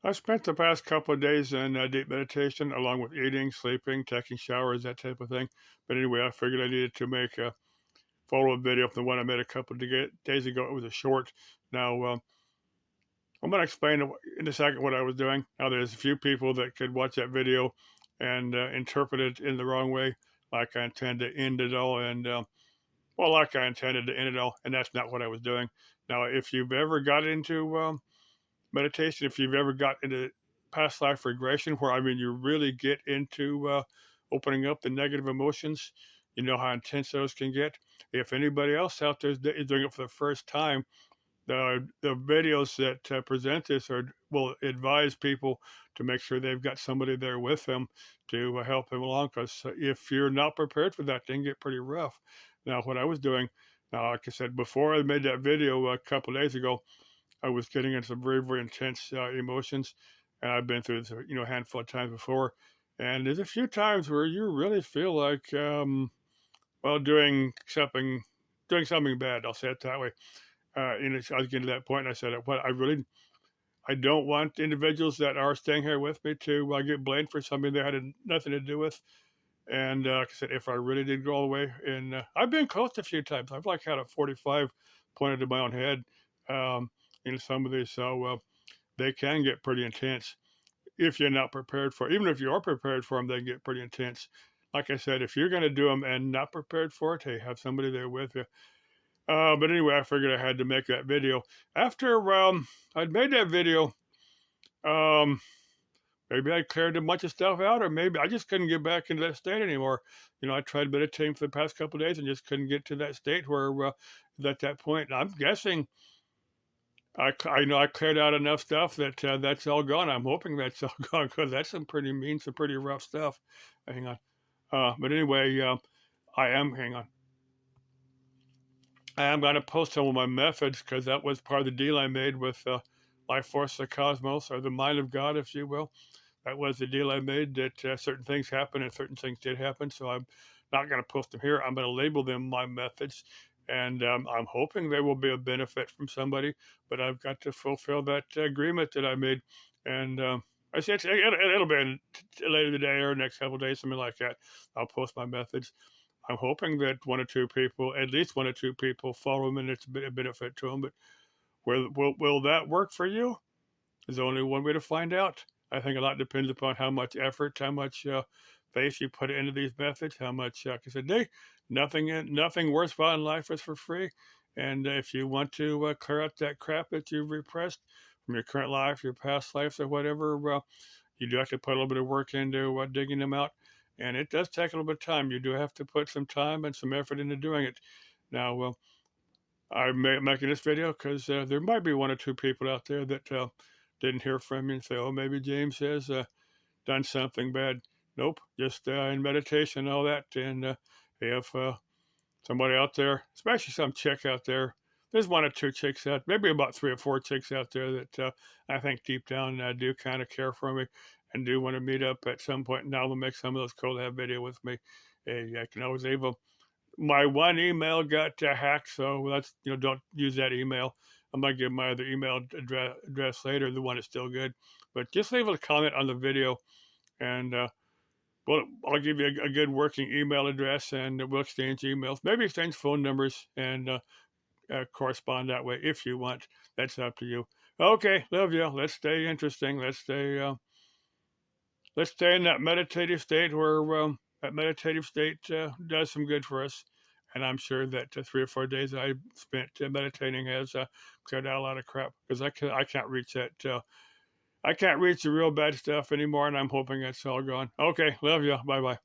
I spent the past couple of days in deep meditation, along with eating, sleeping, taking showers, that type of thing. But anyway, I figured I needed to make a follow-up video from the one I made a couple of days ago. It was a short. Now, I'm going to explain in a second what I was doing. Now, there's a few people that could watch that video and interpret it in the wrong way, like I intend to end it all, and like I intended to end it all, and that's not what I was doing. Now, if you've ever got into meditation, if you've ever got into past life regression, where I mean, you really get into opening up the negative emotions, you know how intense those can get. If anybody else out there is doing it for the first time, the videos that present this will advise people to make sure they've got somebody there with them to help them along. Because if you're not prepared for that, they can get pretty rough. Now, what I was doing, now, like I said, before I made that video a couple of days ago, I was getting into some very, very intense emotions, and I've been through this, a handful of times before. And there's a few times where you really feel like, doing something bad. I'll say it that way. I was getting to that point, and I said, "What I don't want individuals that are staying here with me to get blamed for something they had nothing to do with." And like I said, if I really did go all the way, and I've been close a few times. I've like had a 45 pointed to my own head um, in some of these, so they can get pretty intense if you're not prepared for it. Even if you are prepared for them, they can get pretty intense. Like I said, if you're going to do them and not prepared for it, hey, have somebody there with you. But anyway, I figured I had to make that video. After I'd made that video, um, maybe I cleared a bunch of stuff out, or maybe I just couldn't get back into that state anymore. I tried meditating for the past couple of days and just couldn't get to that state where at that point. And I'm guessing I know I cleared out enough stuff that that's all gone. I'm hoping that's all gone because that's some pretty mean, some pretty rough stuff. Hang on. But anyway, hang on. I am going to post some of my methods because that was part of the deal I made with Life Force of the Cosmos, or the Mind of God, if you will. That was the deal I made, that certain things happen and certain things did happen. So I'm not going to post them here. I'm going to label them my methods. And I'm hoping they will be a benefit from somebody. But I've got to fulfill that agreement that I made. And I say it'll be later today or next couple of days, something like that. I'll post my methods. I'm hoping that at least one or two people, follow them, and it's a benefit to them. But will that work for you? There's only one way to find out. I think a lot depends upon how much effort, how much faith you put into these methods, how much, like I said, nothing worthwhile in life is for free. And if you want to clear out that crap that you've repressed from your current life, your past lives, or whatever, you do have to put a little bit of work into digging them out. And it does take a little bit of time. You do have to put some time and some effort into doing it. Now, I'm making this video because there might be one or two people out there that didn't hear from me and say, "Oh, maybe James has done something bad." Nope, just in meditation and all that. And if somebody out there, especially some chick out there, there's one or two chicks out, maybe about 3 or 4 chicks out there that I think deep down do kind of care for me and do want to meet up at some point. Now they'll make some of those cool to have video with me. Hey, I can always leave them. My one email got hacked, so that's don't use that email. I might give my other email address later, the one is still good. But just leave a comment on the video, and I'll give you a good working email address, and we'll exchange emails, maybe exchange phone numbers, and correspond that way if you want. That's up to you. Okay, love you. Let's stay interesting. Let's stay in that meditative state where that meditative state does some good for us. And I'm sure that 3 or 4 days I spent meditating has cleared out a lot of crap, because I can't reach that. I can't reach the real bad stuff anymore, and I'm hoping it's all gone. Okay, love you. Bye bye.